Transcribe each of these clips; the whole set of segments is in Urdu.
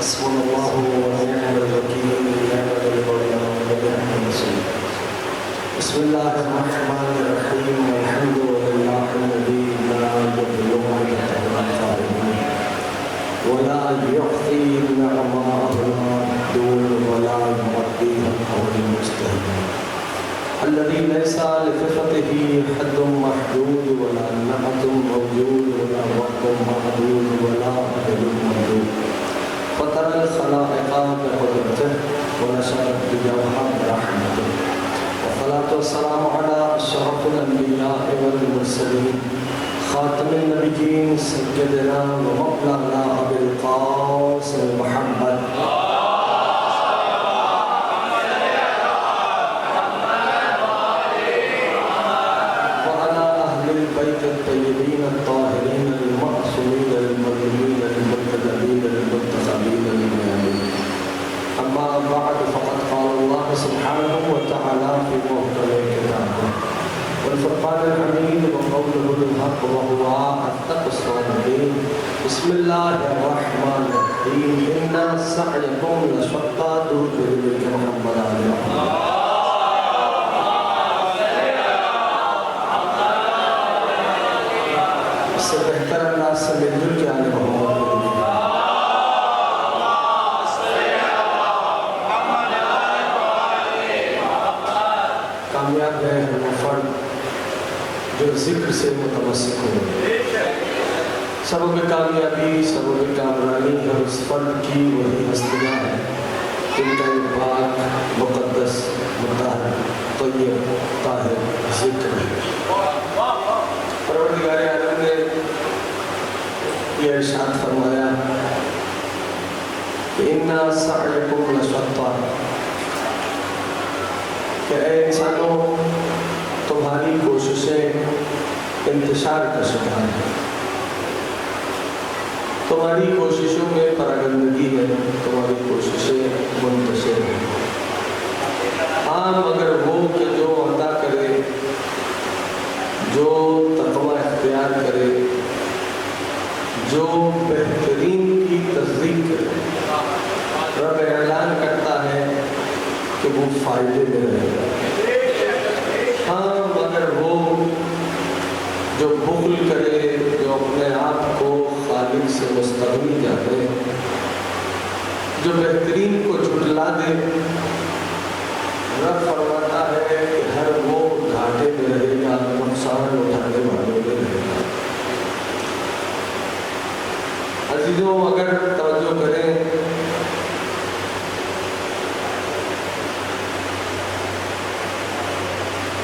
حسبنا الله ونعم الوكيل نعم المولى ونعم النصير. بسم الله الرحمن الرحيم. الحمد لله الذي لا يبلغ الظالمين ولا يعطي النعماء دون ولا يعطيها القول المستهين، الذي ليس لصفته حد محدود ولا نعت موجود ولا وقت محدود ولا أجل ممدود، فطر الخلائق بقدرته ونشرت بجوهر رحمته، والصلاة والسلام على أشرف الأنبياء والمرسلين خاتم النبيين سيدنا ومولانا أبي القاسم محمد الطيبين الطاهرين المعصومين المظلومين المنتدبين المنتخبين الميامين. أما بعد فقد قال الله سبحانه وتعالى في محكم كتابه والفرقان الحميد وقوله الحق وهو أصدق الصادقين. بسم الله الرحمن الرحيم. إن سعيكم لشتى تدرك محمد عليه سے بہتر انداز سے مل جل کے آنے محمد کامیاب ہے وہ فرد جو ذکر سے متمسک ہو. سبب کامیابی سبب کامرانی ہے اس فرد کی وہی ہستیاں ہیں جن کا ایک پاک مقدس مطہر طیب طاہر ذکر ہے. پروردگار عالم نے یہ ارشاد فرمایا کہ اِنَّا سَعْيَكُمْ لَشَتَّىٰ، کہ اے انسانوں تمہاری کوششیں انتشار کا شکار ہیں، تمہاری کوششوں میں پراگندگی ہے، تمہاری کوششیں منتشر ہیں. ہاں مگر وہ کہ جو عطا کرے، جو تقوی اختیار کرے، جو بہترین کی تصدیق کرے، رب اعلان کرتا ہے کہ وہ فائدے میں رہے گا. ہاں مگر وہ جو بخل کرے، جو اپنے آپ کو خالق سے مستغنی جانے، جو بہترین کو جھٹلا دے، رب فرماتا ہے کہ ہر وہ گھاٹے میں رہے گا، نقصان اٹھانے والوں میں رہے گا. عزیزوں اگر توجہ کریں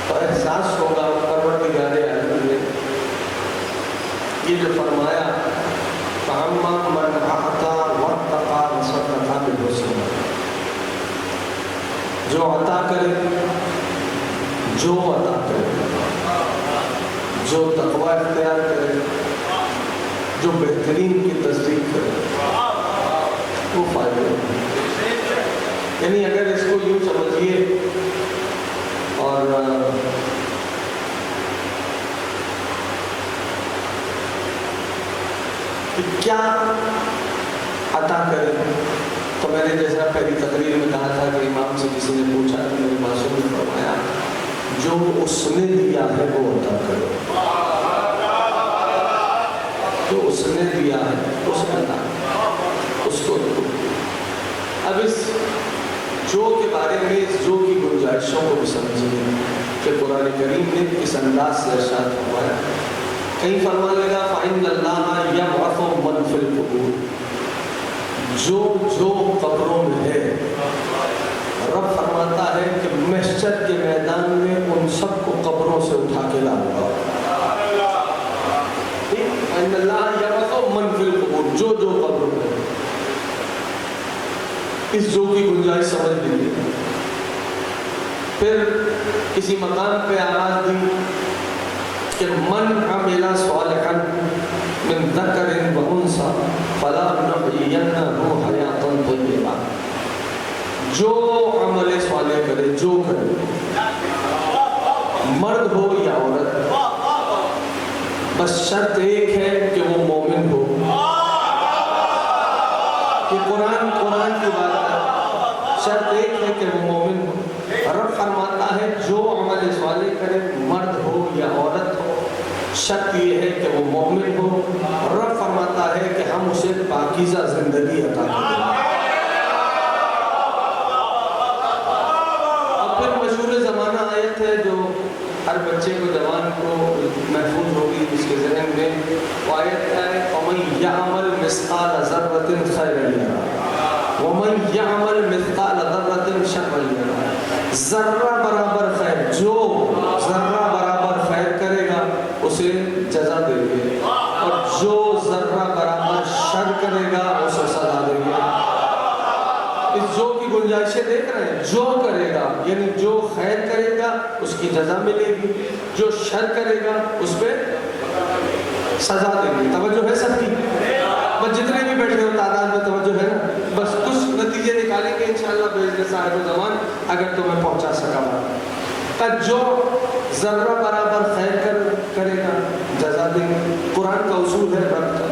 تو احساس ہوگا پروردگار عالم نے یہ جو فرمایا فَأَمَّا مَنْ أَعْطَىٰ وَاتَّقَىٰ وَصَدَّقَ بِالْحُسْنَىٰ، جو عطا کرے، جو عطا کرے، جو تقوی اختیار کرے، جو بہترین کی تصدیق کرے، وہ فائدہ ہے. یعنی اگر اس کو یوں سمجھیے اور کہ کیا عطا کرے، تو میں نے جیسا پہلی تقریر میں کہا تھا کہ امام سے کسی نے پوچھا کہ میرے معصوم نے فرمایا جو اس نے دیا ہے وہ عطا کرو، جو اس نے دیا ہے اس نے عطا کرو، اس کو دو. اب اس جو کے بارے میں اس جو کی گنجائشوں کو بھی سمجھیے کہ قرآن کریم نے اس انداز سے ارشاد فرمایا. کہیں فرمان لگا فَإِنَّ اللَّهَ يَبْعَثُ مَنْ فِي الْقُبُورِ، جو قبروں میں ہے، رب فرماتا ہے کہ محشر کے میدان میں ان سب کو قبروں سے اٹھا کے لاؤں گا. ان اللہ یبعث من فی القبور، جو قبروں میں ہے. اس جو کی گنجائش سمجھ لیجیے. پھر کسی مقام پہ آواز دی کہ من عمل صالحا من ذکر و انثی فلنحیینہ حیاۃ طیبہ، جو عمل صالح کرے، جو کرے، مرد ہو یا عورت، بس شرط ایک ہے کہ وہ مومن ہو. کہ قرآن شرط یہ ہے کہ وہ مومن ہو. رب فرماتا ہے کہ ہم اسے پاکیزہ زندگی عطا کریں. اور پھر مشہور زمانہ آیت ہے جو ہر بچے کو جوان کو محفوظ ہوگی اس کے ذہن میں. وہ آیت ہے وَمَن يَعْمَلْ مِثْقَالَ ذَرَّةٍ خَيْرًا يَرَهُ وَمَن يَعْمَلْ مِثْقَالَ ذَرَّةٍ شَرًّا يَرَهُ. ذرہ برابر خیر، جو ذرہ برابر خیر کرے گا اسے جزا دیں گے، اور جو ذرہ برابر شر کرے گا اسے سزا دیں گے. اس جو کی گنجائشیں دیکھ رہے ہیں. جو کرے گا یعنی جو خیر کرے گا اس کی جزا ملے گی، جو شر کرے گا اس پہ سزا دیں گے. توجہ ہے سب کی؟ بس جتنے بھی بیٹھے ہو تعداد میں توجہ ہے نا؟ بس کچھ نتیجے نکالیں گے انشاءاللہ بإذن صاحب زمان اگر تمہیں پہنچا سکا. جو ذرہ برابر خیر کرے گا جزا دیں گے. قرآن کا اصول ہے رب کا.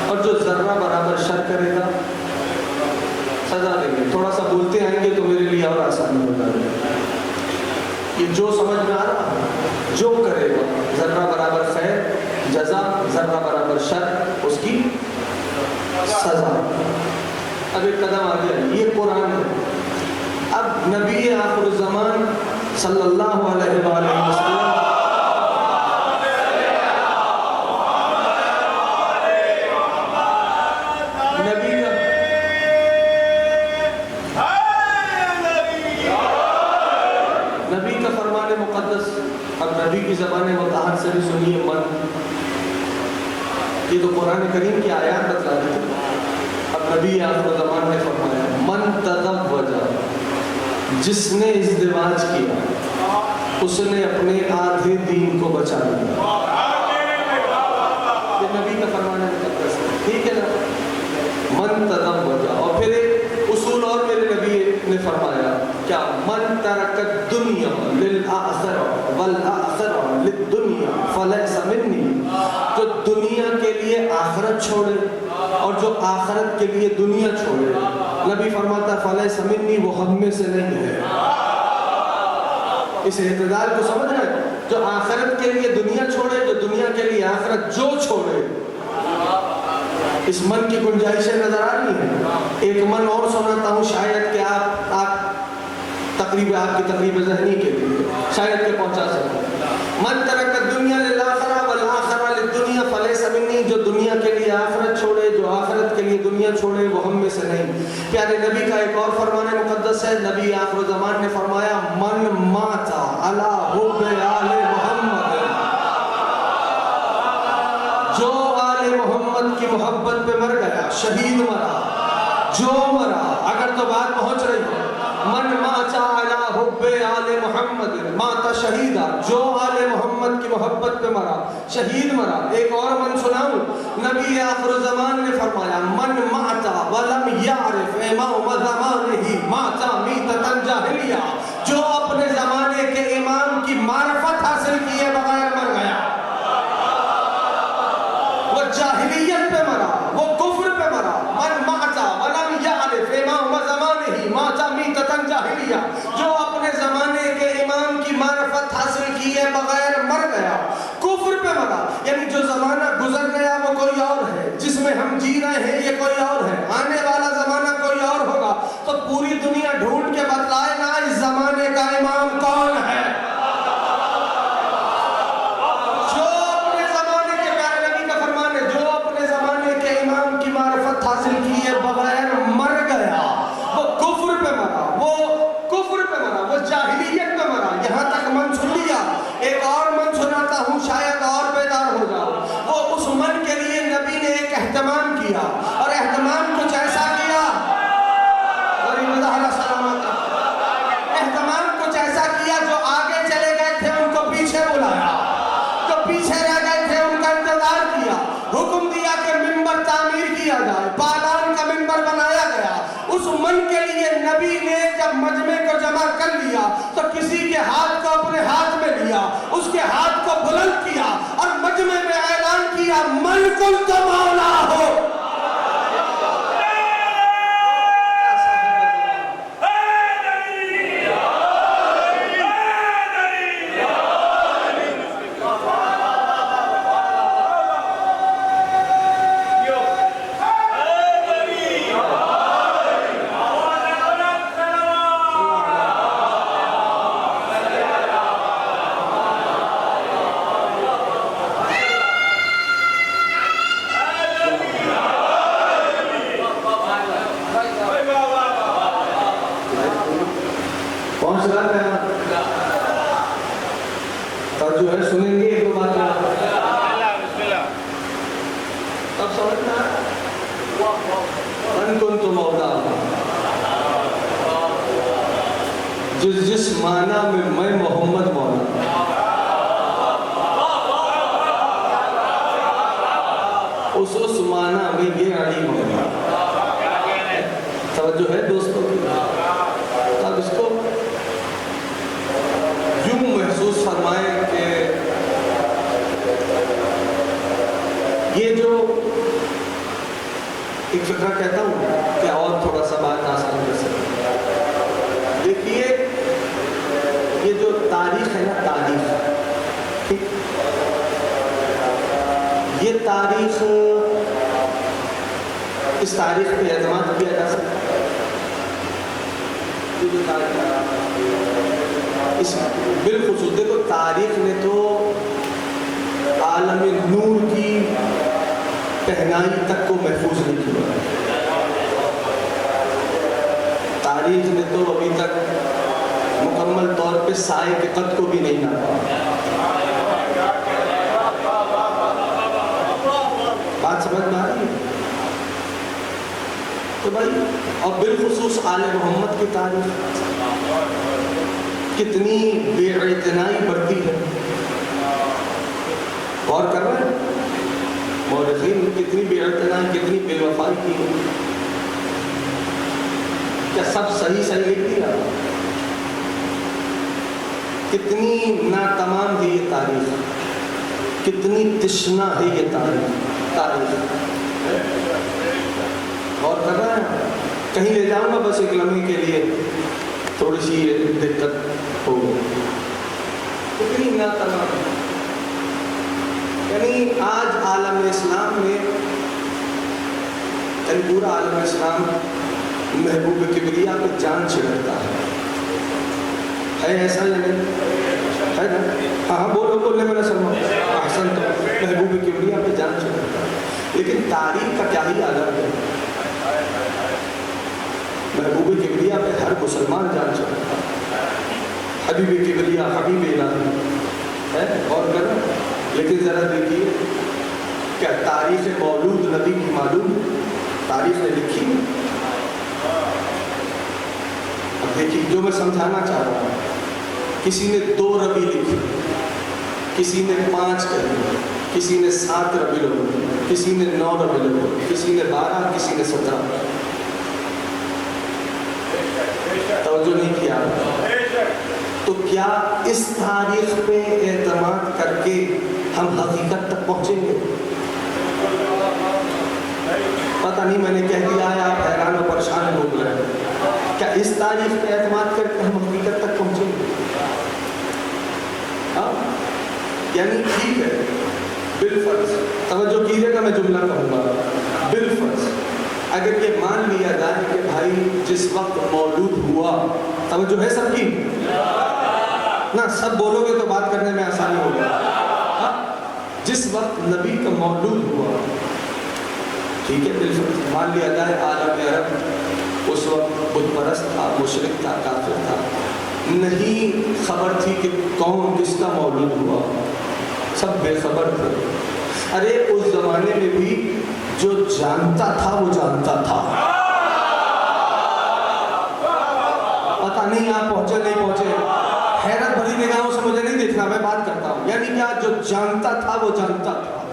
اور جو ذرہ برابر شر کرے گا سزا دیں گے. تھوڑا سا بولتے آئیں گے تو میرے لیے اور آسانی ہو جائے گی. یہ جو سمجھ میں آ رہا ہے، جو کرے گا ذرہ برابر خیر جزا، ذرہ برابر شر اس کی سزا. اب ایک قدم آگے ہے، یہ قرآن ہے. اب نبی آخر الزمان صلی اللہ علیہ وآلہ وسلم نبی کا فرمان مقدس. اب نبی کی زبان مطہر سے بھی سنیے من. یہ تو قرآن کریم کی آیات بتلا رہی تھی. اب نبی آخر زمان نے فرمایا من تزوج، جس نے ازدواج کیا اس نے اپنے آدھے دین کو بچا لیا. یہ نبی کا فرمان مقدس ہے، ٹھیک ہے نا؟ من تزوج. اور پھر ایک اصول اور میرے نبی نے فرمایا کیا؟ من ترک الدنیا للآخرہ والآخرہ للدنیا فلیس منی. جو دنیا کے لیے آخرت چھوڑے اور جو آخرت کے لیے دنیا چھوڑے، نبی فرماتا فلیس منی، وہ ہم میں سے نہیں ہے. اس اعتدال کو سمجھ رہے ہیں؟ جو آخرت کے لیے دنیا چھوڑے، جو دنیا کے لیے آخرت جو چھوڑے. اس من کی گنجائشیں نظر آ رہی ہیں. ایک من اور سناتا ہوں شاید کہ آپ تقریب آپ کی تقریب ذہنی کے لیے شاید کہ پہنچا سکیں. من ترک الدنیا للآخرہ والآخرہ للدنیا فلیس منی. جو دنیا کے لیے آخرت چھوڑے، جو آخرت کے لیے دنیا چھوڑے، وہ ہم میں سے نہیں. پیارے نبی کا ایک اور فرمان مقدس ہے. نبی آخر زمان نے فرمایا من مات علی حب آل محمد، جو آل محمد کی محبت پہ مر گیا، شہید مرا، جو مرا. اگر تو بات پہنچ رہی ہے، من مات علی حب آل محمد مات شہیدہ، جو آل محمد کی محبت پہ مرا شہید مرا. ایک اور من سناؤں. نبی آخر زمان نے فرمایا من مات ولم یعرف امام زمانہ مات میتۃ جاہلیہ. جو اپنے زمانے کے امام کی معرفت حاصل کیے بغیر مر گیا، وہ جاہلیت پہ مرا، وہ کفر پہ مرا. من مات ولم یعرف امام زمانہ مات میتۃ جاہلیہ. جو اپنے زمانے کے امام کی معرفت حاصل کیے بغیر مر گیا، کفر پہ مرا. یعنی جو زمانہ گزر گیا وہ کوئی اور ہے، جس میں ہم جی رہے ہیں یہ کوئی اور ہے، آنے والا زمانہ کوئی اور ہوگا. تو پوری دنیا ڈھونڈ کے بتلائے نا اس زمانے کا امام کون ہے. جو اپنے زمانے کے، پیارے نبی کا فرمان ہے، جو اپنے زمانے کے امام کی معرفت حاصل کیے بغیر مر گیا، وہ کفر پہ مرا، وہ کفر پہ مرا، وہ جاہلیت پہ مرا. یہاں تک من سن لیا. ایک اور من سناتا ہوں شاید اور بیدار ہو جاؤ. وہ اس من کے لیے نبی نے ایک اہتمام کیا، اور اہتمام کچھ ایسا کیا، اہتمام کچھ ایسا کیا جو آگے چلے گئے تھے ان کو پیچھے بلایا، جو پیچھے رہ گئے تھے ان کا انتظار کیا. حکم دیا کہ منبر تعمیر کیا جائے، پالان کا منبر بنایا گیا. اس من کے لیے نبی نے جب مجمع کو جمع کر لیا تو کسی کے ہاتھ کو اپنے ہاتھ میں لیا، اس کے ہاتھ کو بلند کیا اور مجمع میں اعلان کیا من کنت مولا ہو. من کنت مولا، جس معنی میں محمد مولا، اس معنی میں یہ علی مولا۔ توجہ ہے دوستوں، اب اس کو یوں محسوس فرمائیں کہ یہ جو ایک فکرہ کہتا ہوں کہ اور تھوڑا سا بات آسان کر سکتے۔ دیکھیے یہ جو تاریخ ہے نا، تاریخ، یہ تاریخ، اس تاریخ پہ اعتماد کیا جا سکتا ہے۔ یہ جو تاریخ اس بالخصوص دیکھو، تاریخ نے تو عالم نور کی پہنائی تک کو محفوظ نہیں کیا، تاریخ نے تو ابھی تک مکمل طور پہ سائے کے قد کو بھی نہیں ناپا۔ بات سمجھ میں آ رہی ہے؟ تو بھائی، اور بالخصوص آل محمد کی تاریخ کتنی بے اعتنائی بڑھتی ہے، غور کر رہے ہیں مورخین کتنی بے اعتنائی، کتنی بے وفائی کی ہے۔ کیا سب صحیح لکھ دیا؟ کتنی ناتمام ہے یہ تاریخ، کتنی تشنا ہے یہ تاریخ۔ غور کر رہے ہیں؟ کہیں لے جاؤں گا بس ایک لمحے کے لیے، تھوڑی سی دقت ہوگی۔ کتنی ناتمام، یعنی آج عالم اسلام میں، یعنی پورا عالم اسلام محبوب کبریا پہ جان چھڑکتا ہے ایسا یا نہیں؟ ہے نا؟ ہاں بولو، بولنے میں نہ شرماؤ، احسن، تو محبوب کبریا پہ جان چھڑکتا ہے۔ لیکن تاریخ کا کیا ہی عالم ہے، محبوب کبریا پہ ہر مسلمان جان چھڑکتا ہے، حبیب کبریا، حبیب الہی ہے، اور کرنا۔ لیکن ذرا دیکھیے، کیا تاریخ مولود نبی کی معلوم تاریخ نے لکھی؟ اب دیکھیے جو میں سمجھانا چاہ رہا ہوں، کسی نے 2 ربیع لکھی، کسی نے 5 کہی، کسی نے 7 ربیع الاول، کسی نے 9 ربیع الاول، کسی نے 12، کسی نے 17۔ توجہ نہیں کیا؟ تو کیا اس تاریخ پہ اعتماد کر کے ہم حقیقت تک پہنچیں گے؟ پتہ نہیں، میں نے کہہ دیا ہے، آپ حیران و پریشان ہو گئے۔ کیا اس تاریخ پہ اعتماد کر کے ہم حقیقت تک پہنچیں گے؟ ہاں، یعنی ٹھیک ہے، بالفرض، توجہ کیجیے گا، میں جملہ کہوں گا، بالفرض اگر یہ مان لیا جائے کہ بھائی جس وقت مولود ہوا، توجہ ہے سب کی نا، سب بولو گے تو بات کرنے میں آسانی ہوگی۔ جس وقت نبی کا مولود ہوا، ٹھیک ہے، بالفرض مان لیا جائے عالم عرب اس وقت بت پرست تھا، مشرک تھا، کافر تھا، نہیں خبر تھی کہ کون کس کا مولود ہوا، سب بے خبر تھے۔ ارے اس زمانے میں بھی جو جانتا تھا وہ جانتا تھا، پتہ نہیں آپ پہنچے نہیں پہنچے، حیرت بھری نگاہوں سے مجھے نہیں دیکھنا، میں بات کرتا ہوں۔ یعنی کیا جو جانتا تھا وہ جانتا تھا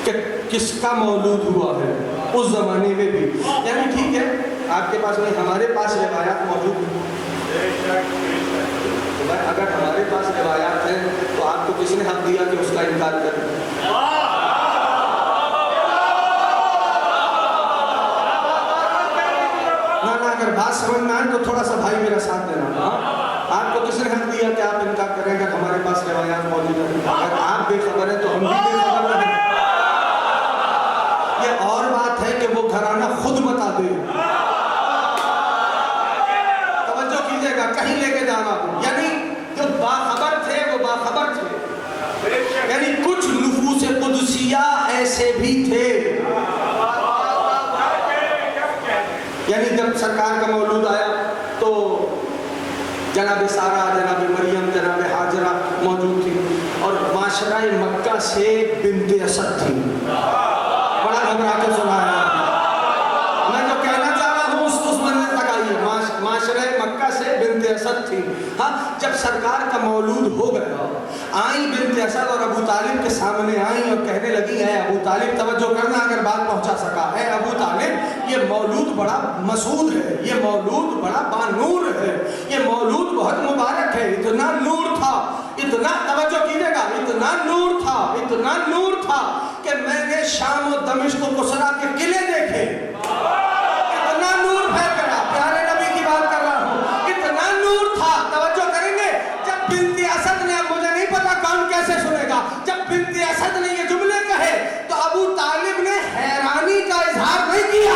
کہ کس کا مولود ہوا ہے اس زمانے میں بھی۔ یعنی ٹھیک ہے، آپ کے پاس نہیں، ہمارے پاس روایات موجود ہیں، اگر ہمارے پاس روایات ہیں تو آپ کو کس نے حق دیا کہ اس کا انکار کریں؟ اگر بات سمجھ میں آئے تو تھوڑا سا بھائی میرا ساتھ دینا۔ آپ کو کس نے حق دیا کہ آپ انکار کریں گے؟ ہمارے پاس روایات موجود ہیں، اگر آپ بے خبر ہیں تو ہم بھی بے خبر ہیں۔ یہ اور بات ہے کہ وہ گھرانہ خود بتا دے، توجہ کیجیے گا، کہیں لے کے جانا، یعنی جو باخبر تھے وہ باخبر تھے، یعنی کچھ نفوس قدسیہ ایسے بھی تھے، یعنی جب سرکار کا مولود آیا تو جناب سارہ، جناب مریم، جناب حاجرہ موجود تھی، اور معاشرہ مکہ سے بنت اسد تھی، بڑا گھبرا کے سنا ہے، اسد تھی. ہاں جب سرکار کا مولود ہو گیا, آئیں بنت اسد اور ابو طالب کے سامنے آئیں اور کہنے لگی اے ابو طالب, توجہ کرنا اگر بات پہنچا سکا, اے ابو طالب یہ مولود بڑا مسعود ہے, یہ مولود بڑا بانور ہے, یہ مولود بہت مبارک ہے. اتنا نور تھا, اتنا, توجہ کیجیے گا, اتنا نور تھا, اتنا نور تھا کہ میں نے شام و دمشق و قصرا کے قلعے دیکھے. اتنا نور پھیل گیا, پیارے نبی کی بات کر رہا ہوں, اتنا نور تھا. توجہ کریں گے, جب بنت اسد نے, مجھے نہیں پتا کون کیسے سنے گا, جب بنت اسد نے یہ جملے کہے تو ابو طالب نے حیرانی کا اظہار نہیں کیا.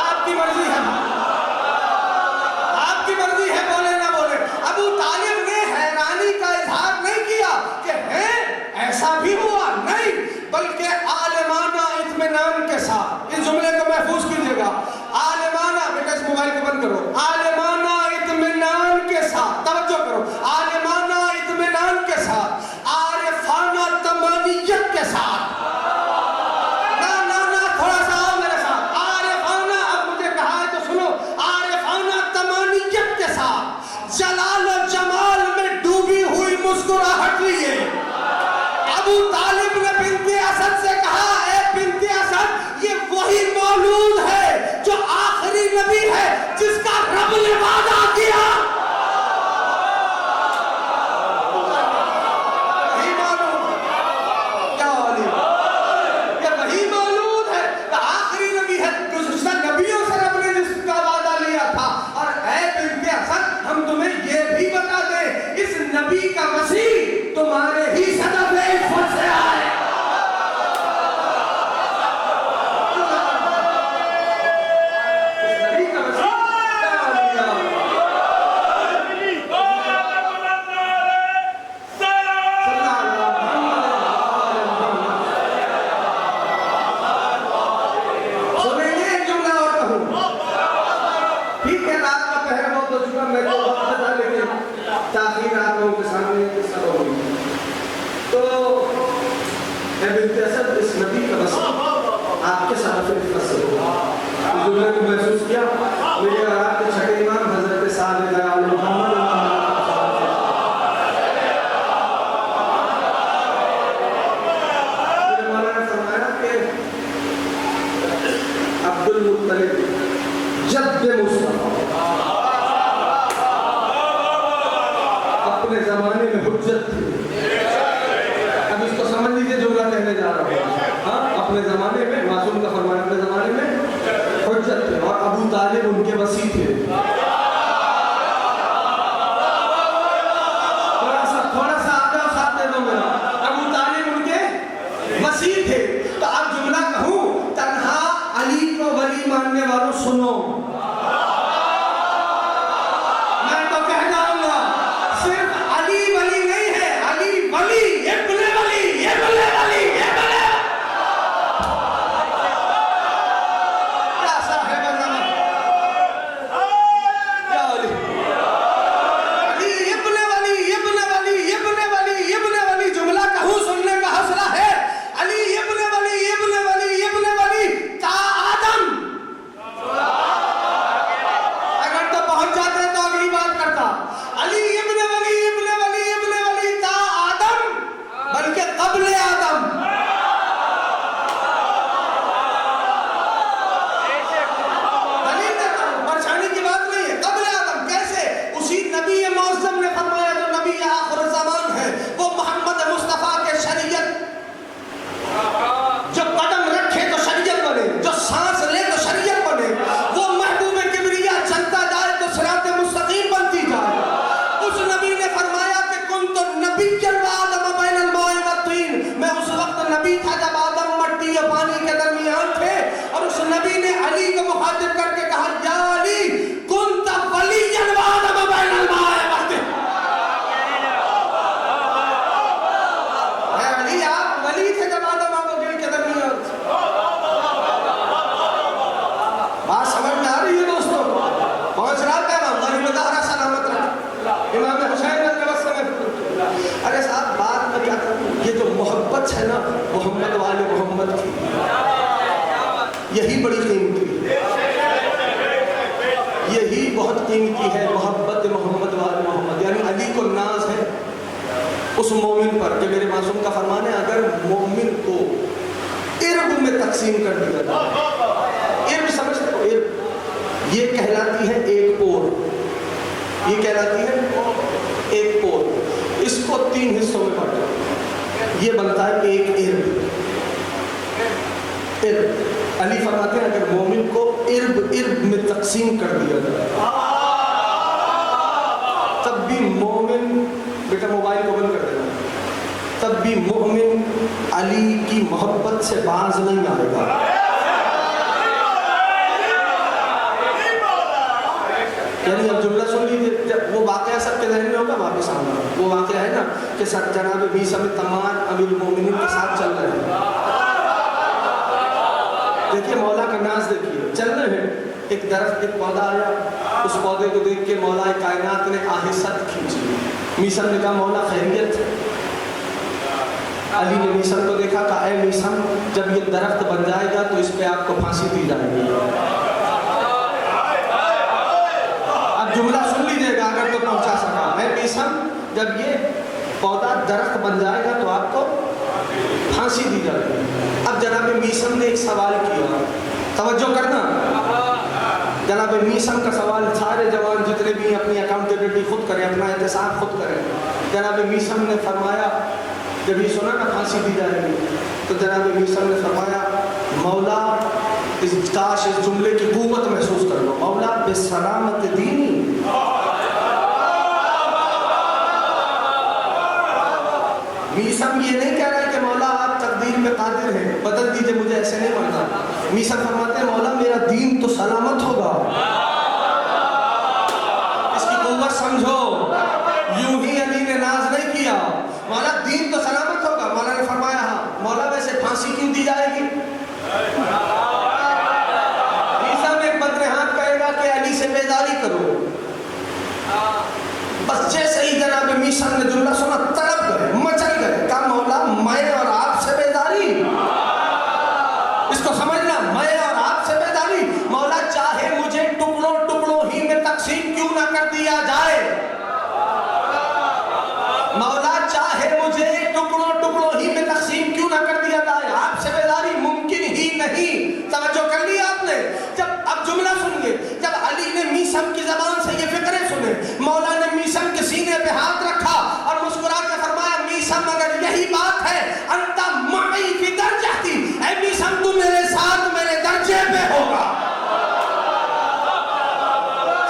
آپ کی مرضی ہے, آپ کی مرضی ہے, بولے نہ بولے. ابو طالب نے حیرانی کا اظہار نہیں کیا کہ ہے ایسا بھی ہوا, نہیں, بلکہ عالمانہ اطمینان کے ساتھ, اس جملے کو محفوظ کیجیے گا, عالمانہ, بیٹا اس موبائل کو بند کرو, عالمانہ اطمینان کے ساتھ, توجہ کرو, عالمانہ اطمینان کے ساتھ, عارفانہ تمانیت کے ساتھ, تھوڑا سا آؤ میرے ساتھ, عارفانہ, اب مجھے کہا ہے تو سنو, عارفانہ تمانیت کے ساتھ, جلال و جمال میں ڈوبی ہوئی مسکراہٹ لیے ابو طالب نے بنت اسد سے کہا, اے بنت اسد یہ وہی مولود ہے جو آخری نبی ہے جس کا رب نے وعدہ کیا. وہی مولود, کیا والی, یہ وہی مولود ہے, آخری نبی ہے, گزشتہ نبیوں سے رب نے جس کا وعدہ لیا تھا. اور اے بنت اسد ہم تمہیں یہ بھی بتا دیں, اس نبی کا مسیح تمہارے ہی صدف عفت سے آئے. اس نبی کا مسئلہ آپ کے ساتھ فصل ہوا. اس جملے کو محسوس کیا, میرے آپ کے چھٹے امام حضرت صاحب محمد مولانا نے فرمایا کہ عبد المطلب جد مصطفیٰ اپنے زمانے میں حجت تھی. اب اس کو سمجھ لیجیے جملہ کہنے جا رہا ہوں. ہاں اپنے زمانے میں, معصوم کا فرمان, اپنے زمانے میں حجت تھے اور ابو طالب ان کے وسیع تھے. تھوڑا سا آگے ساتھ دے دو میرا, ابو طالب ان کے وسیع تھے. تو اب جملہ کہوں, تنہا علی کو ولی ماننے والوں سنو, میں تو کہہ جاؤں گا صرف علی ولی نہیں ہے, علی ولی, ابن ولی, ابن ولی, ابن کیا صاحب زمان, کیا علی, علی ابن ولی, ابن ولی, ابن ولی, ابن ولی. جملہ کہوں سننے کا حوصلہ ہے, علی ابن ولی, ابن ولی, ابن ولی تا آدم. اگر تو پہنچ جاتے تو اگلی بات کرتا, علی ابن ولی, ابن ولی, ابن ولی تا آدم, بلکہ قبل آدم. دلیل دیتا ہوں, پریشانی کی بات نہیں ہے, قبل آدم کیسے؟ اسی نبی معظم نے فرمایا جو نبی آخر زمان ہے, وہ محمد مصطفیٰ کے شریعت, جو قدم رکھے تو شریعت بنے, جو سانس لے تو شریعت بنے, وہ محبوب کبریا چلتا جائے تو صراط مستقیم بنتی جائے. اس نبی نے فرمایا کہ کنت نبیا وآدم بین الماء والطین, میں اس وقت نبی تھا جب آدم مٹی اور پانی کے درمیان تھے. اور اس نبی نے علی کو مخاطب کر کے کہا, یا علی کنت ولیا وآدم بین الماء والطین. اے علی آپ ولی تھے جب آدم اور گل کے درمیان تھے. بات سمجھ میں آ رہی ہے دوستوں, پہنچ رہا پیغام, غریب دہرہ سلامت رہا, امام حسین نے بس سمجھ. ارے صاحب بات میں کیا کروں, یہ جو محبت ہے نا محمد والے محمد کی, یہی بڑی قیمتی ہے, یہی بہت قیمتی ہے محبت محمد وال محمد، یعنی علی کو ناز ہے اس مومن پر کہ میرے معصوم کا فرمان ہے اگر مومن کو ارب میں تقسیم کر دیا جائے، ارب سمجھتے ہو، ارب یہ کہلاتی ہے ایک پور، یہ کہلاتی ہے ایک پور، اس کو 3 حصوں میں بانٹا، یہ بنتا ہے ایک ارب۔ ارب علی فرماتے ہیں اگر مومن کو ارب میں تقسیم کر دیا جائے تب بھی مومن، بیٹا موبائل کو بند کر دینا، تب بھی مومن علی کی محبت سے باز نہیں آئے گا۔ یعنی اب جملہ سن لیجیے، جب وہ واقعہ سب کے ذہن میں ہوگا واپس آنا، وہ واقعہ ہے نا کہ جناب بیس میں تمام امیر المومنین کے ساتھ چل رہے ہیں، دیکھیے مولا کا ناز دیکھیے، چل رہے ہیں، ایک درخت ایک پودا آیا، اس پودے کو دیکھ کے مولا کائنات نے آہستہ کھینچی، میسم نے کہا مولا خیریت، علی نے میسم کو دیکھا، کہا اے میسم جب یہ درخت بن جائے گا تو اس پہ آپ کو پھانسی دی جائے گی۔ اب جملہ سن لیجیے گا اگر تو پہنچا سکا، اے میسم جب یہ پودا درخت بن جائے گا تو آپ کو پھانسی دی جائے گی۔ اب جناب میسم نے ایک سوال کیا، توجہ کرنا، جناب میسم کا سوال سارے جوان جتنے بھی اپنی اکاؤنٹیبلٹی خود کریں، اپنا احتساب خود کریں۔ جناب میسم نے فرمایا، جب یہ سنا نا پھانسی دی جائے گی تو جناب میسم نے فرمایا مولا کاش اس جملے کی قوت محسوس کر لو، مولا بسلامت دینی، میسم یہ نہیں کہہ رہا ہے کہ مولا آپ تقدیر میں قادر ہیں بدل دیجئے مجھے ایسے نہیں مرنا، میسم فرماتے ہیں مولا میرا دین تو سلامت ہوگا، اس کی قوت سمجھو، یوں ہی علی نے ناز نہیں کیا، مولا دین تو سلامت ہوگا۔ مولا نے فرمایا ہاں، مولا ویسے پھانسی کیوں دی جائے گی؟ میسم ایک بدر ہاتھ کہے گا کہ علی سے بیداری کرو، بس جیسے ہی جناب میسم نے جملہ سنا تڑپ گئے، مچل گئے، کہا مولا میں اور آپ سے بیداری، اس کو سمجھنا، میں اور آپ سے بیداری، مولا چاہے مجھے ٹکڑوں ٹکڑوں ہی میں تقسیم کیوں نہ کر دیا جائے، مولا چاہے مجھے ٹکڑوں ٹکڑوں ہی میں تقسیم کیوں نہ کر دیا جائے، آپ سے بیداری ممکن ہی نہیں۔ توجہ کر لیا آپ نے؟ جب اب جملہ سن گے، جب علی نے میسم کی زبان سے یہ فکریں سنے، مولا نے میسم کے سینے پہ ہاتھ رکھا اور مسکرا کے فرمایا میسم اگر یہی بات ہے انت معی فی درجتی، اے میسم تو میرے ساتھ میرے درجے پہ ہوگا۔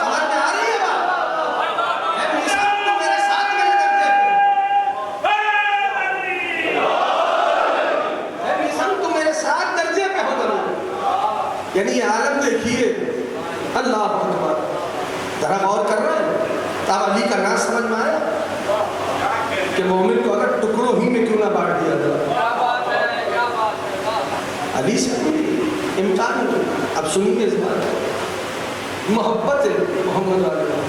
سمجھ میں آ رہی ہے بات؟ اے میسم تو میرے ساتھ میرے درجے پہ، اے میسم تو میرے ساتھ درجے پہ ہوگا۔ یعنی یہ عالم دیکھیے، اللہ اکبر، ذرا غور کر رہے ہیں، تب علی کا ناز سمجھ میں آیا کہ مومن کو اگر ٹکڑوں ہی میں کیوں نہ بانٹ دیا جائے، علی سے امکان نہیں۔ اب سنیے اس بات، محبت محمد علیہ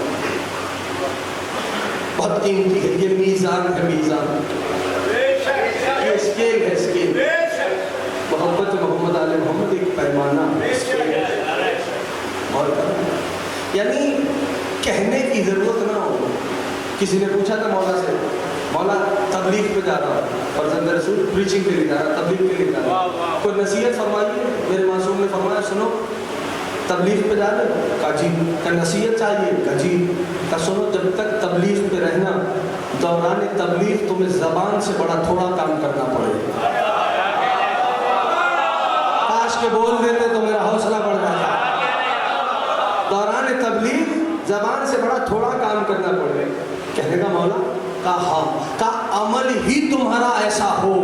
بہت قیمتی ہے، یہ میزان ہے، میزان، یہ اسکیل ہے، اسکیل، محبت محمد علیہ محمد ایک پیمانہ ہے، اور یعنی کہنے کی ضرورت نہ ہو۔ کسی نے پوچھا تھا مولا سے، مولا تبلیغ پہ جا رہا فرزند رسول پریچنگ کے لیے جا رہا، تبلیغ کے لیے جا رہا، کوئی نصیحت فرمائیے۔ میرے معصوم نے فرمایا سنو تبلیغ پہ جا رہے، کہا جی، کہ نصیحت چاہیے، کہا جی، کہ سنو جب تک تبلیغ پہ رہنا دوران تبلیغ تمہیں زبان سے بڑا تھوڑا کام کرنا پڑے، کاش کے بول دیتے تو میرا حوصلہ بڑھ جاتا، دوران تبلیغ زبان سے بڑا تھوڑا کام کرنا پڑے۔ کہنے کا مولا، کہا ہاں، کہا عمل ہی تمہارا ایسا ہو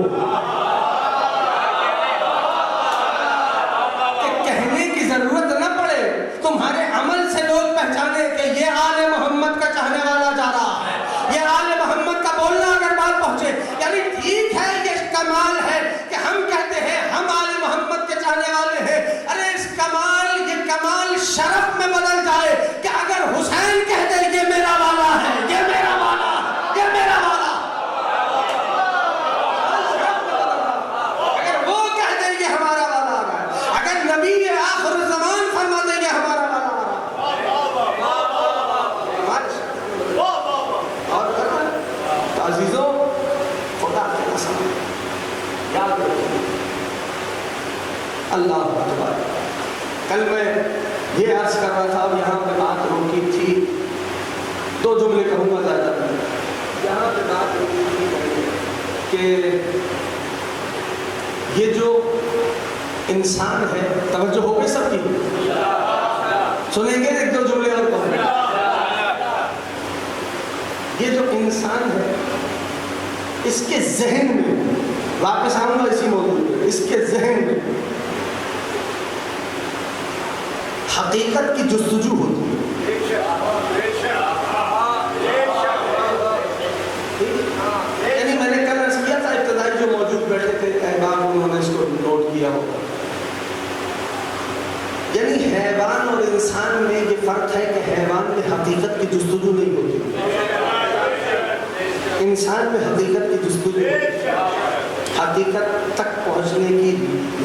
کہ کہنے کی ضرورت نہ پڑے، تمہارے عمل سے لوگ پہچانے کہ یہ آل محمد کا چاہنے والا جا رہا ہے، یہ آل محمد کا بولنا اگر بات پہنچے، یعنی ٹھیک ہے یہ کمال ہے کہ ہم کہتے ہیں ہم آل محمد کے چاہنے والے ہیں، ارے اس کمال، یہ کمال شرف میں بدل جائے کہ اگر حسین کہہ دے یہ میرا والا ہے، یہ میرا والا، یہ میرا والا، اگر وہ کہہ دے یہ ہمارا والا آ رہا ہے، اگر نبی آخر زمان فرما دے یہ ہمارا والا آ رہا ہے، اللہ اکبر. کل میں یہ عرض کر رہا تھا، اب یہاں پہ بات روکی تھی، 2 جملے کہوں گا زیادہ نہیں. یہاں پہ بات روکی تھی کہ یہ جو انسان ہے، توجہ ہو گئی سب کی؟ سنیں گے 1-2 جملے اور کہوں گا. یہ جو انسان ہے، اس کے ذہن میں، واپس آؤں گا اسی موضوع پہ، اس کے ذہن میں حقیقت کی جستجو ہوتی ہے. یعنی میں نے کل عرض کیا تھا، ابتدائی جو موجود بیٹھے تھے احباب، انہوں نے اس کو نوٹ کیا ہوگا. یعنی حیوان اور انسان میں یہ فرق ہے کہ حیوان میں حقیقت کی جستجو نہیں ہوتی، انسان میں حقیقت کی جستجو، حقیقت تک پہنچنے کی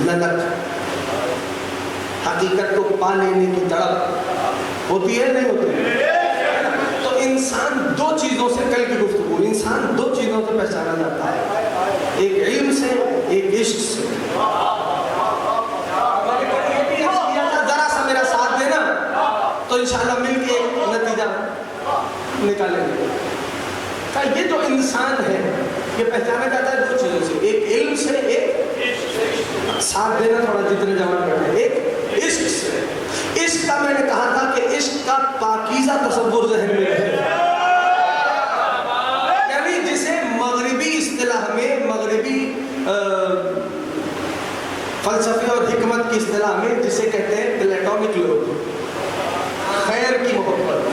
للک، حقیقت کو پا لینے کی تڑپ ہوتی ہے، نہیں ہوتی ہے. تو انسان 2 چیزوں سے، کل کی گفتگو، انسان 2 چیزوں سے پہچانا جاتا ہے، ایک علم سے، ایک عشق سے. ذرا سا میرا ساتھ دینا تو انشاءاللہ مل کے ایک نتیجہ نکالیں گے. یہ جو انسان ہے یہ پہچانا جاتا ہے 2 چیزوں سے، ایک علم سے، ایک ساتھ دینا تھوڑا جتنے جوان بیٹھے، ایک عشق سے. عشق کا میں نے کہا تھا کہ عشق کا پاکیزہ تصور ذہن میں ہے، یعنی جسے مغربی اصطلاح میں، مغربی فلسفے اور حکمت کی اصطلاح میں جسے کہتے ہیں پلیٹونک لوگ، خیر کی محبت،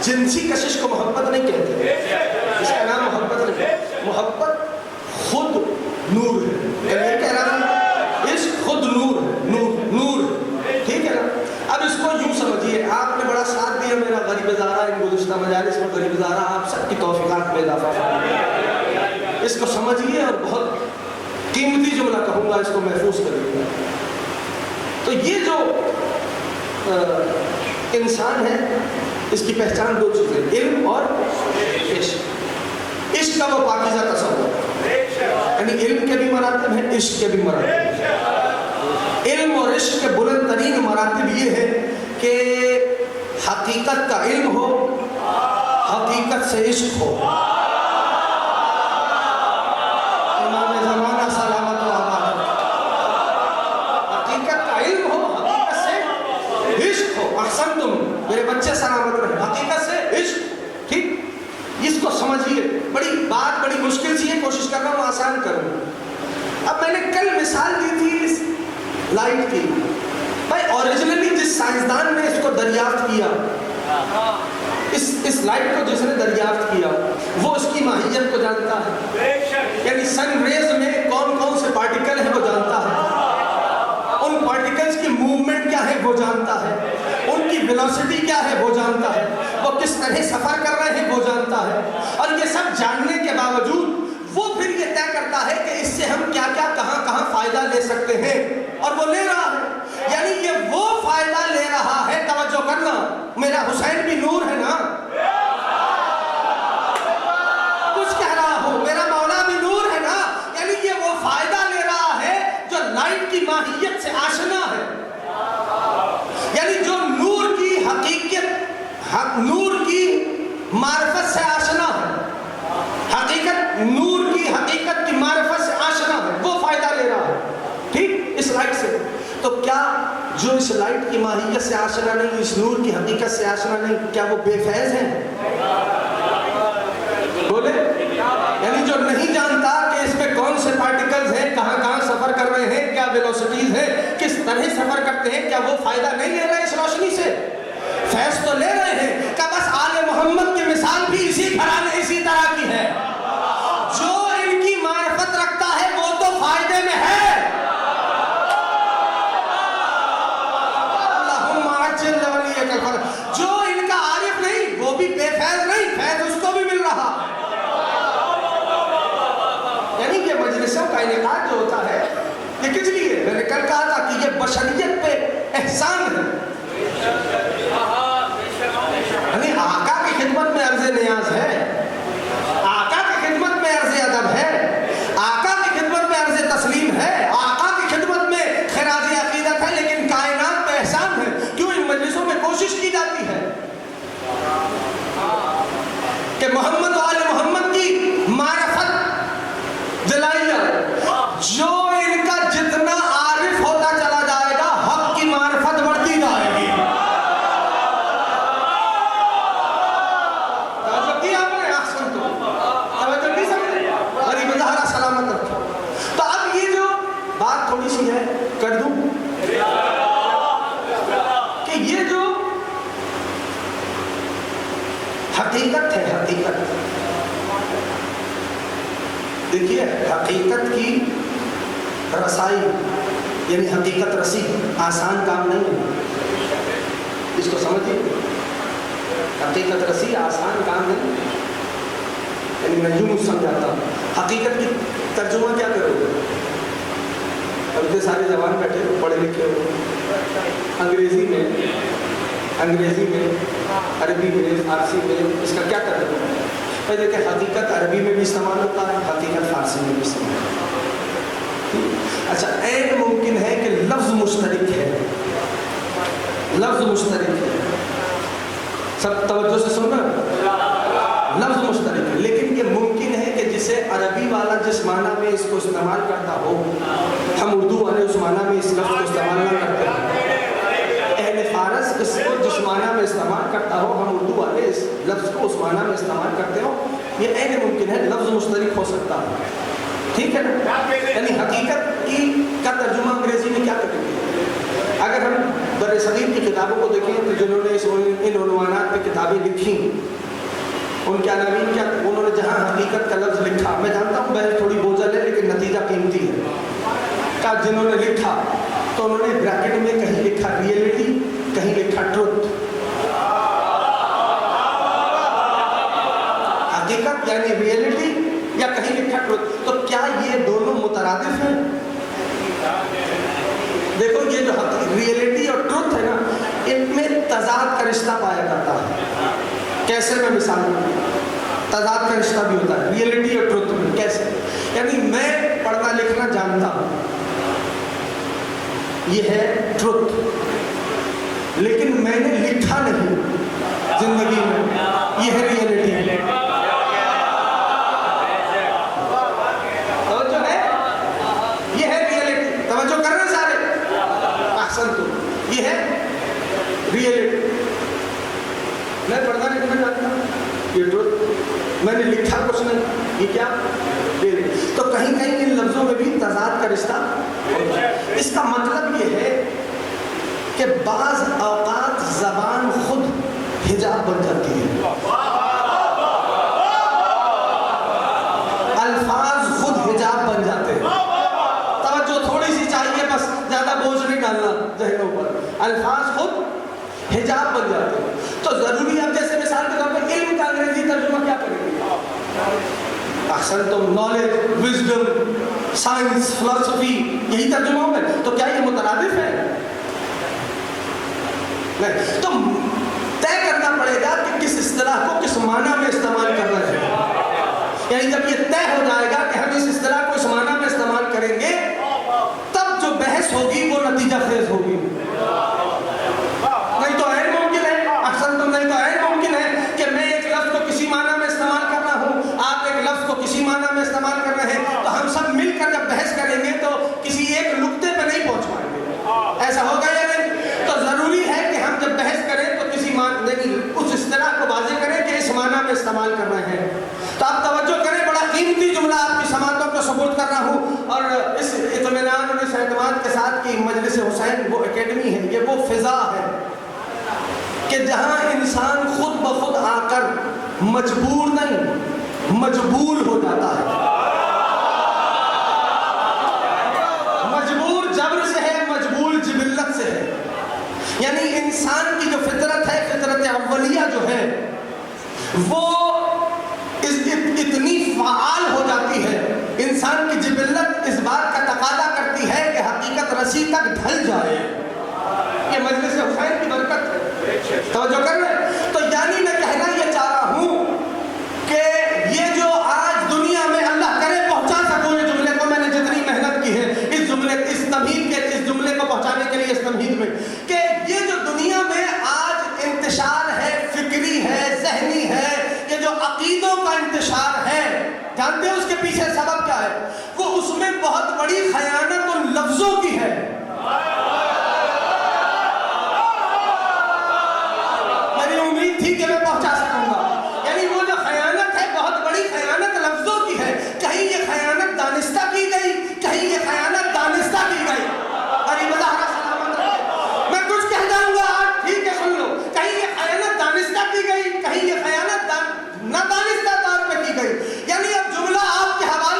جنسی کشش کو محبت نہیں کہتے، اس کا نام محبت نہیں ہے. محبت خود نور ہے، یہ کہہ رہا ہوں، عشق خود نور ہے، نور ہے، ٹھیک ہے نا. اب اس کو یوں سمجھیے، آپ نے بڑا ساتھ دیا میرا غریب زارہ ان گزشتہ مجالس میں، غریب زارہ آپ سب کی توفیقات میں اضافہ فرمائے. اس کو سمجھیے اور بہت قیمتی جملہ کہوں گا، اس کو محفوظ کریے. تو یہ جو انسان ہے اس کی پہچان 2 چیزیں، علم اور عشق. عشق کا وہ پاکیزہ تصور، یعنی علم کے بھی مراتب ہیں، عشق کے بھی مراتب ہیں. علم اور عشق کے بلند ترین مراتب یہ ہے کہ حقیقت کا علم ہو، حقیقت سے عشق ہو. امام زمانہ سلامت و آباد، حقیقت کا علم ہو، حقیقت سے عشق ہو. احسن تم میرے بچے سلامت رہے، حقیقت سے عشق. ٹھیک، اس کو سمجھیے. بڑی بات بڑی مشکل سی ہے، کوشش کر رہا ہوں آسان کروں. اب میں نے کل مثال دی تھی اس لائٹ کی. بھائی اوریجنلی جس سائنسدان نے اس کو دریافت کیا، اس لائٹ کو جس نے دریافت کیا، وہ اس کی ماہیت کو جانتا ہے. یعنی سن ریز میں کون کون سے پارٹیکل ہیں وہ جانتا ہے، ان پارٹیکلز کی موومنٹ کیا ہے وہ جانتا ہے، ان کی ویلوسٹی کیا ہے وہ جانتا ہے، وہ کس طرح سفر کر رہے ہیں وہ جانتا ہے. اور یہ سب جاننے کے باوجود وہ پھر یہ طے کرتا ہے کہ اس سے ہم کیا کیا کہاں کہاں فائدہ لے سکتے ہیں، اور وہ لے رہا ہے. یعنی یہ وہ فائدہ لے رہا ہے، توجہ کرنا، میرا حسین بھی نور ہے نا، کچھ کہہ رہا ہو، میرا مولا بھی نور ہے نا. یعنی یہ وہ فائدہ لے رہا ہے جو لائٹ کی ماہیت سے آشنا ہے، یعنی جو نور کی حقیقت، نور کی معرفت سے آشنا ہے، حقیقت، نور کی حقیقت کی معرفت سے آشنا ہے، وہ فائدہ لے رہا ہے. ٹھیک، اس لائٹ سے. تو کیا جو اس لائٹ کی ماہیت سے آشنا نہیں، اس نور کی حقیقت سے آشنا نہیں، کیا وہ بے فیض ہیں؟ بولے. یعنی جو نہیں جانتا کہ اس میں کون سے پارٹیکلز ہیں، کہاں کہاں سفر کر رہے ہیں، کیا ویلوسٹیز ہیں، کس طرح سفر کرتے ہیں، کیا وہ فائدہ نہیں لے رہے اس روشنی سے؟ فیض تو لے رہے ہیں. کہ بس آل محمد کی مثال بھی اسی گھرانے اسی طرح کی ہے. جو ان کی معرفت رکھتا ہے وہ تو فائدے میں ہے. اللہم عجل ولیک الفرج. جو ان کا عارف نہیں وہ بھی بے فیض نہیں، فیض اس کو بھی مل رہا. یعنی یہ مجلسوں کا انعقاد جو ہوتا ہے یہ کس لیے؟ میں نے کل کہا تھا کہ یہ بشریت پہ احسان ہے. یعنی آقا کی خدمت میں عرض نیاز ہے دیکھیے حقیقت کی رسائی یعنی حقیقت رسی آسان کام نہیں ہے، اس کو سمجھیے، حقیقت رسی آسان کام نہیں، یعنی میں یوں سمجھاتا ہوں حقیقت کی ترجمہ کیا کرو گے؟ اب اتنے سارے جوان بیٹھے ہو، پڑھے لکھے ہو، انگریزی میں، عربی میں، فارسی میں اس کا کیا کرتے ہو؟ پہلے کہ حقیقت عربی میں بھی استعمال ہوتا ہے، حقیقت فارسی میں بھی استعمال ہوتا ہے۔ اچھا عین ممکن ہے کہ لفظ مشترک ہے، سب توجہ سے سننا، لفظ مشترک ہے، لیکن یہ ممکن ہے کہ جسے عربی والا جس معنی میں اس کو استعمال کرتا ہو، ہم اردو والے اس معنی میں اس لفظ کو استعمال نہ کرتے ہیں، اہل فارس اس کو جس معنی میں استعمال کرتا ہو، ہم اردو والے اس لفظ کو اس معنی میں استعمال کرتے ہو، یہ عین ممکن ہے، لفظ مشترک ہو سکتا ہے، ٹھیک ہے نا؟ یعنی حقیقت کا ترجمہ انگریزی میں کیا کریں گے؟ اگر ہم بر صغیر کی کتابوں کو دیکھیں تو جنہوں نے ان عنوانات پہ کتابیں لکھی، ان کے عناوین کیا، انہوں نے جہاں حقیقت کا لفظ لکھا، میں جانتا ہوں بحث تھوڑی بوجھل ہے لیکن نتیجہ قیمتی ہے، کا جنہوں نے لکھا تو انہوں نے بریکٹ میں کہیں لکھا ریئلٹی، کہیں لکھا ٹروتھ، حقیقت یعنی ریئلٹی یا کہیں لکھا ٹروتھ، تو کیا یہ دونوں مترادف ہیں؟ دیکھو یہ جو ریئلٹی اور ٹروتھ ہے نا، ان میں تضاد کا رشتہ پایا جاتا ہے، کیسے میں مثال دوں، تضاد کا رشتہ بھی ہوتا ہے ریئلٹی اور ٹروتھ میں، کیسے؟ یعنی میں پڑھنا لکھنا جانتا ہوں، یہ ہے ٹروتھ، لیکن میں نے لکھا نہیں زندگی میں، یہ ہے ریئلٹی، توجہ ہے، یہ ہے ریئلٹی، توجہ کر رہے ہیں سارے، احسن تو یہ ہے ریئلٹی، میں پڑھنا لکھنا جانتا ہوں، یہ ٹروتھ، میں نے لکھا کچھ نہیں، یہ کیا؟ تو کہیں کہیں ان لفظوں میں بھی تضاد کا رشتہ ہوتا ہے۔ اس کا مطلب یہ ہے کہ بعض اوقات زبان خود حجاب بن جاتی ہے، الفاظ خود حجاب بن جاتے ہیں، توجہ تھوڑی سی چاہیے، بس زیادہ بوجھ نہیں ڈالنا ذہنوں پر، الفاظ خود حجاب بن جاتے ہیں، تو ضروری ہے، جیسے مثال کے طور پر علم کا انگریزی ترجمہ کیا کریں گے؟ احسن تم، نالج، وزڈم، سائنس، فلسفی، یہی ترجمہ ہوگا، تو کیا یہ مترادف ہے؟ نہیں، تو طے کرنا پڑے گا کہ کس اصطلاح کو کس معنی میں استعمال کرنا ہے، یعنی جب یہ طے ہو جائے گا کہ ہم اس اصطلاح کو اس معنی میں استعمال کریں گے، تب جو بحث ہوگی وہ نتیجہ خیز ہوگی، نہیں تو غیر ممکن ہے، احسن تم، نہیں تو غیر ممکن ہے کہ میں ایک لفظ کو کسی معنی میں استعمال کر رہا ہوں، آپ ایک لفظ کو کسی معنی میں استعمال کر رہے ہیں، تو ہم سب مل کر جب بحث کریں گے تو کسی ایک نقطے پہ نہیں پہنچ پائیں گے، ایسا ہوگا یا نہیں؟ تو ضروری ہے کہ ہم جب بحث کریں تو کسی معنی اس اصطلاح کو واضح کریں کہ اس معنی میں استعمال کر رہے ہیں۔ تو آپ توجہ کریں، بڑا قیمتی جملہ آپ کی سماعتوں کو سپورٹ کر رہا ہوں، اور اس اطمینان اور اس اعتماد کے ساتھ کہ مجلس حسین وہ اکیڈمی ہے، یہ وہ فضا ہے کہ جہاں انسان خود بخود آ کر مجبور نہیں مجبور ہو جاتا ہے، مجبور جبر سے ہے، مجبور جبلت سے ہے، یعنی انسان کی جو فطرت ہے، فطرت اولیہ جو ہے وہ اتنی فعال ہو جاتی ہے، انسان کی جبلت اس بات کا تقاضا کرتی ہے کہ حقیقت رسی تک ڈھل جائے، یہ مجلس حسین کی برکت ہے، توجہ کر رہے ہیں؟ تو یعنی میں کہنا یہ چاہ رہا ہوں کہ یہ جو آج دنیا میں اللہ کرے پہنچا سکوں یہ جملے کو، میں نے جتنی محنت کی ہے اس جملے کو پہنچانے کے لیے، اس تمہید میں، کہ یہ جو دنیا میں آج انتشار ہے، فکری ہے، ذہنی ہے، یہ جو عقیدوں کا انتشار ہے، جانتے ہیں اس کے پیچھے سبب کیا ہے؟ وہ اس میں بہت بڑی خیانت ان لفظوں کی ہے، میری امید تھی کہ میں پہنچا سکوں گا، یعنی وہ جو خیانت ہے بہت بڑی خیانت لفظوں کی ہے، کہیں یہ خیانت دانستہ کی گئی، کہیں یہ خیانت دانستہ کی گئی، میں کچھ کہہ جاؤں گا آج، ٹھیک ہے سن لو، کہیں یہ خیانت دانستہ کی گئی، کہیں یہ خیانت نہ دانستہ طور پہ کی گئی، یعنی اب جملہ آپ کے حوالے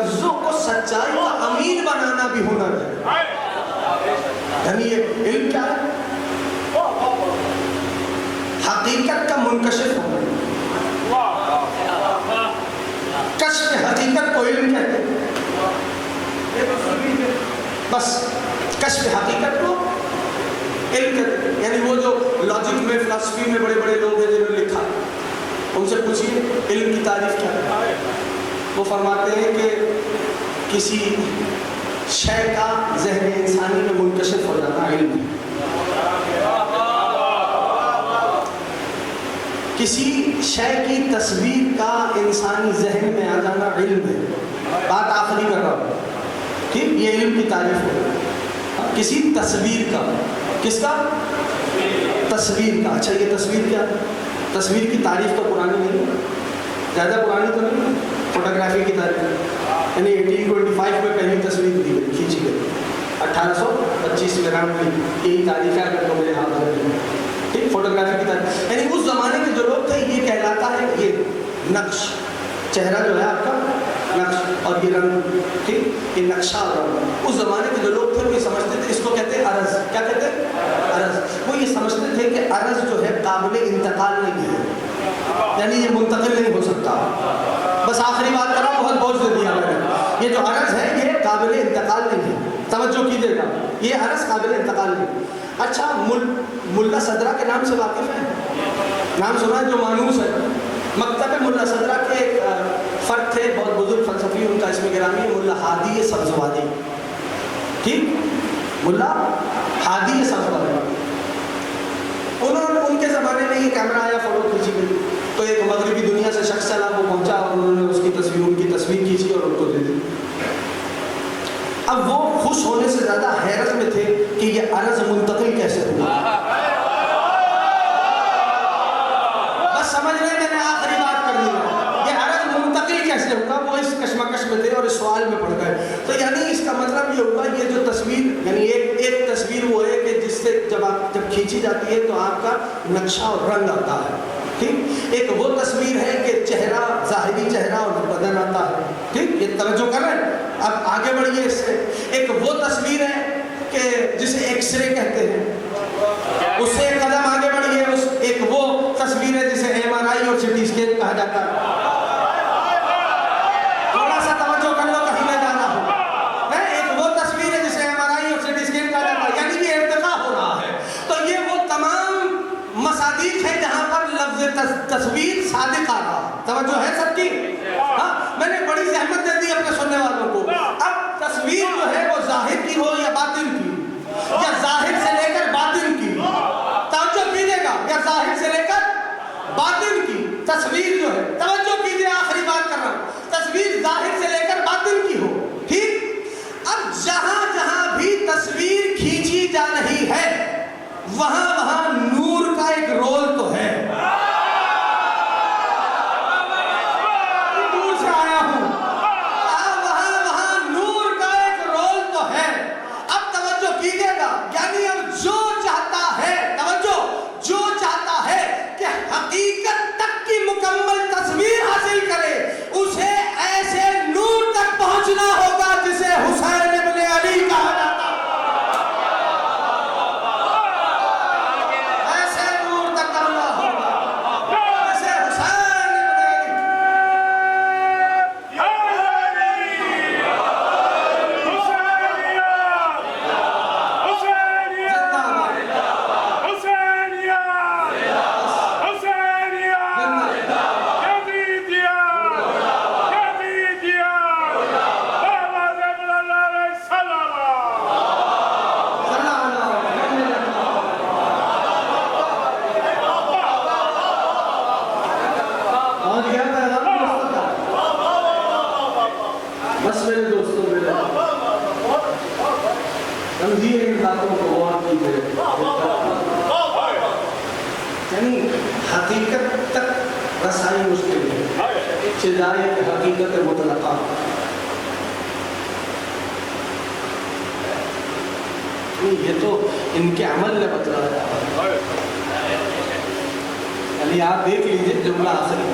لفظوں کو سچائی کا امین بنانا بھی ہنر ہے. یعنی یہ علم کیا ہے؟ حقیقت کا منکشف ہونا. کشف حقیقت کو علم کہتے ہیں. بس کشف حقیقت کو علم کہتے ہیں. یعنی وہ جو لاجک میں فلسفی میں بڑے بڑے لوگ ہیں جنہوں نے لکھا, ان سے پوچھیے علم کی تعریف کیا ہے. وہ فرماتے ہیں کہ کسی شے کا ذہن انسانی میں منکشف ہو جانا علم ہے. کسی شے کی تصویر کا انسانی ذہن میں آ جانا علم ہے. بات آخری کر رہا ہوں, ٹھیک, یہ علم کی تعریف ہے. کسی تصویر کا, کس کا؟ تصویر کا. اچھا یہ تصویر کیا ہے؟ تصویر کی تعریف تو پرانی نہیں ہے, زیادہ پرانی تو نہیں ہے. فوٹوگرافی کی تعریف یعنی 1825 میں پہلی تصویر دی گئی, کھینچی گئی. 1825 میں یہی تاریخ ہے اگر تو میرے ہاتھ میں. ٹھیک, فوٹوگرافی کی تعریف یعنی اس زمانے کے جو لوگ تھے یہ کہلاتا ہے یہ نقش, چہرہ جو ہے آپ کا نقش اور یہ رنگ, ٹھیک, یہ نقشہ اور رنگ. اس زمانے کے جو لوگ تھے وہ یہ سمجھتے تھے, اس کو کہتے ہیں عرض. کیا کہتے ہیں؟ عرض. وہ یہ سمجھتے تھے کہ عرض جو ہے قابل انتقال نہیں ہے, یعنی یہ منتقل نہیں ہو سکتا. بس آخری بات کر رہا ہوں, بہت بوجھ دے دیا میں نے. یہ جو عرض ہے یہ قابل انتقال نہیں ہے, توجہ کیجیے گا, یہ عرض قابل انتقال نہیں. اچھا ملا صدرہ کے نام سے واقف ہے؟ نام سنا ہے, جو مانوس ہے. مکتب ملا صدرہ کے ایک فرد تھے, بہت بزرگ فلسفی, ان کا اسم گرامی ہے ملا ہادی سبزواری. ٹھیک, ملا ہادی سبزواری. ان کے زمانے میں یہ کیمرہ آیا, فوٹو کھینچی گئی, تو ایک مغربی دنیا سے شخص چلا, وہ پہنچا اور انہوں نے اس کی تصویر, ان کی تصویر کھینچی اور ان کو دے دی. اب وہ خوش ہونے سے زیادہ حیرت میں تھے کہ یہ عرض منتقل کیسے ہوا. بس سمجھ رہے, میں نے آخری بات کر دی, یہ عرض منتقل کیسے ہوگا. وہ اس کشمکش میں تھے اور اس سوال میں پڑ گئے. تو یعنی اس کا مطلب یہ ہوا, یہ جو تصویر یعنی ایک تصویر وہ ہے کہ جس سے جب کھینچی جاتی ہے تو آپ کا نقشہ اور رنگ آتا ہے. ٹھیک, ایک وہ تصویر ہے کہ چہرہ, ظاہری چہرہ اور بدن آتا ہے. ٹھیک, یہ توجہ کر رہے ہیں. اب آگے بڑھیے اس سے. ایک وہ تصویر ہے کہ جسے ایکس رے کہتے ہیں, اس سے ایک قدم آگے بڑھیے. ایک وہ تصویر ہے جسے MRI اور CT اسکین کہا جاتا ہے. تھوڑا سا توجہ کر لو, کہیں نہ جانا ہو. ایک وہ تصویر ہے جسے MRI اور CT اسکین کہا جاتا ہے, یعنی یہ ارتقاء ہو رہا ہے. تو یہ وہ تمام مصادیق ہے جہاں پر لفظ تصویر صادق آ رہا. توجہ ہے سب کی؟ ہاں, میں نے بڑی زحمت دے دی اپنے سننے والوں کو. اب تصویر جو ہے وہ ظاہر کی ہو یا باطن کی, یا ظاہر سے لے کر باطن کی, توجہ کیجیے گا, یا ظاہر سے لے کر باطن کی تصویر جو ہے, توجہ کیجیے, آخری بات کر رہا ہوں, تصویر ظاہر سے لے کر باطن کی ہو. ٹھیک, اب جہاں جہاں بھی تصویر کھینچی جا رہی ہے وہاں وہاں نور کا ایک رول تو ہے. دور سے آیا ہوں, وہاں نور کا ایک رول تو ہے. اب توجہ کیجیے گا, یعنی اب جو چاہتا ہے, توجہ, جو چاہتا ہے کہ حقیقت تک کی مکمل تصویر حاصل کرے, اسے ایسے نور تک پہنچنا ہوگا جسے حسین ابن علی کہا جاتا ہے. بس میرے دوستوں, میرے تنظیم ان باتوں کو غور کیجیے. یعنی حقیقت تک رسائی مشکل ہے, ابتدائی حقیقت مطلقہ. یہ تو ان کے عمل نے بتلایا. یعنی آپ دیکھ لیجیے جملہ آخری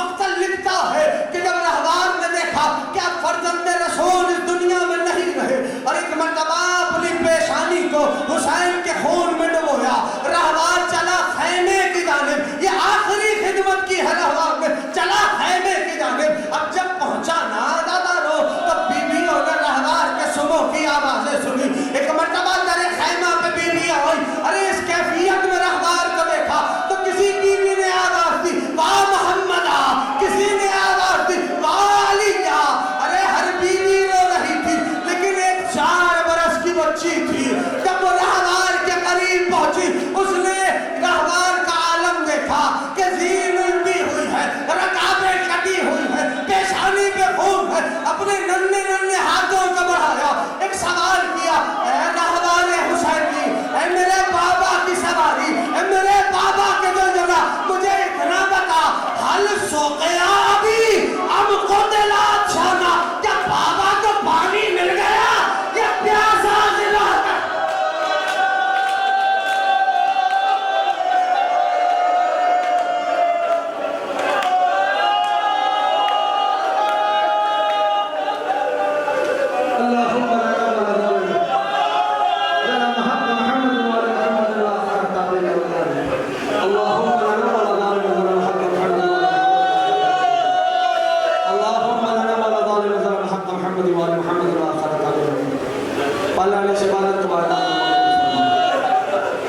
مقتل لکھتا ہے کہ جب رہبار نے دیکھا کہ اب فرزند رسول اس دنیا میں نہیں رہے اور ایک مرتبہ اپنی پیشانی کو حسین کے خون میں ڈبویا، رہبار چلا خیمے کی جانب، یہ آخری خدمت کی ہے رہبار نے، چلا خیمے کی جانب۔ اب جب پہنچا نا دادا رو تو بیویوں نے رہبار کے صبح کی آوازیں سنی، ایک مرتبہ در خیمہ پہ بیویاں ہوئی، ارے اس کیفیت میں رہبار کو دیکھا تو کسی بیوی نے آواز دی واہ محمدہ، کسی نے آواز دی واہ علیہ، ارے ہر بیوی رو رہی تھی، لیکن ایک 4 برس کی بچی تھی، جب وہ رہبار کے قریب پہنچی اس نے رہبار کا عالم دیکھا کہ زین الٹی ہوئی ہے، رکابیں کٹی ہوئی ہے، پیشانی پہ خون ہے، اپنے ننھے ننھے ہاتھوں کو بڑھایا، ایک سوال کیا، اے رہبار حسینی، اے میرے بابا کی سواری، اے میرے بابا کے جو جگہ، مجھے اتنا بتا، حل سوقیا ابھی اب قتلات شانا، کیا بابا کو پانی مل گیا یا پیاسا ضلع کا؟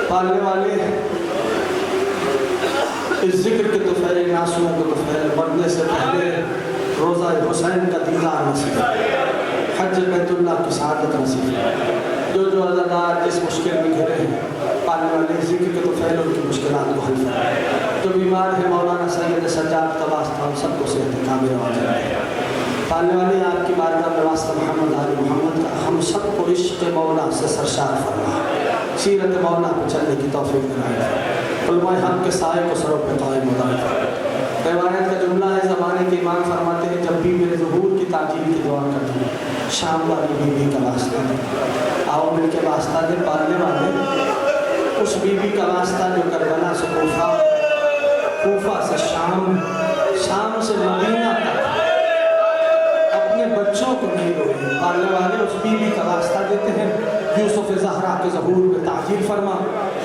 پالنے والے اس ذکر کے طفیل ناسوں کے طفیل بڑھنے سے پہلے روزہ حسین کا دیدار نصیب، حج بیت اللہ کی سعادت نصیب، جو عزادار جس مشکل میں گھرے ہیں پالنے والے ذکر کے طفیل ان کی مشکلات کو حل فرمائے، جو بیمار ہے مولانا سید سجاد کا واسطہ ان سب کو صحت کامل عاجل دے، پالنے والے آپ کی بارگاہ میں واسطہ محمد آل محمد کا ہم سب کو عشق مولا سے سرشار فرما، سیرت مولا کو چلنے کی توفیق دلائے، علماء حق کے سائے کو سروں پہ قائم دلائے۔ روایت کا جملہ ہے زمانے کے امام فرماتے ہیں جب بھی میرے ظہور کی تاجیل کی دعا کرتا ہوں شام والی بیوی کا واسطہ دے، آؤ مل کے واسطہ دے پالنے والے اس بیوی کا واسطہ جو کربلا سے کوفہ، کوفہ سے شام، شام سے مدینہ تک اپنے بچوں کو نہیں روئے، پالنے والے اس بیوی کا واسطہ دیتے ہیں، یوسف زہرا کے ظہور میں تعجیل فرما،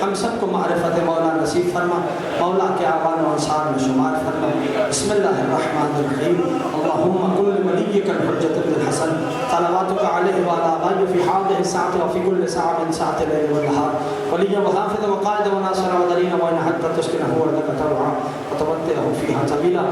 ہم سب کو معرفت مولا نصیب فرما، مولا کے آبان و انصار میں شمار فرما۔ بسم اللہ الرحمن الرحیم، اللہم کل ولیک الحجت ابن الحسن صلواتک علیہ وعلی آبائہ فی حاضر الساعة وفی کل ساعة من ساعة اللیل والنہار ولیہ وحافظ وقائد وناصر ودلین وإن حتى تسکنہ وردک ترعا وتمتعہ فیہا طویلا۔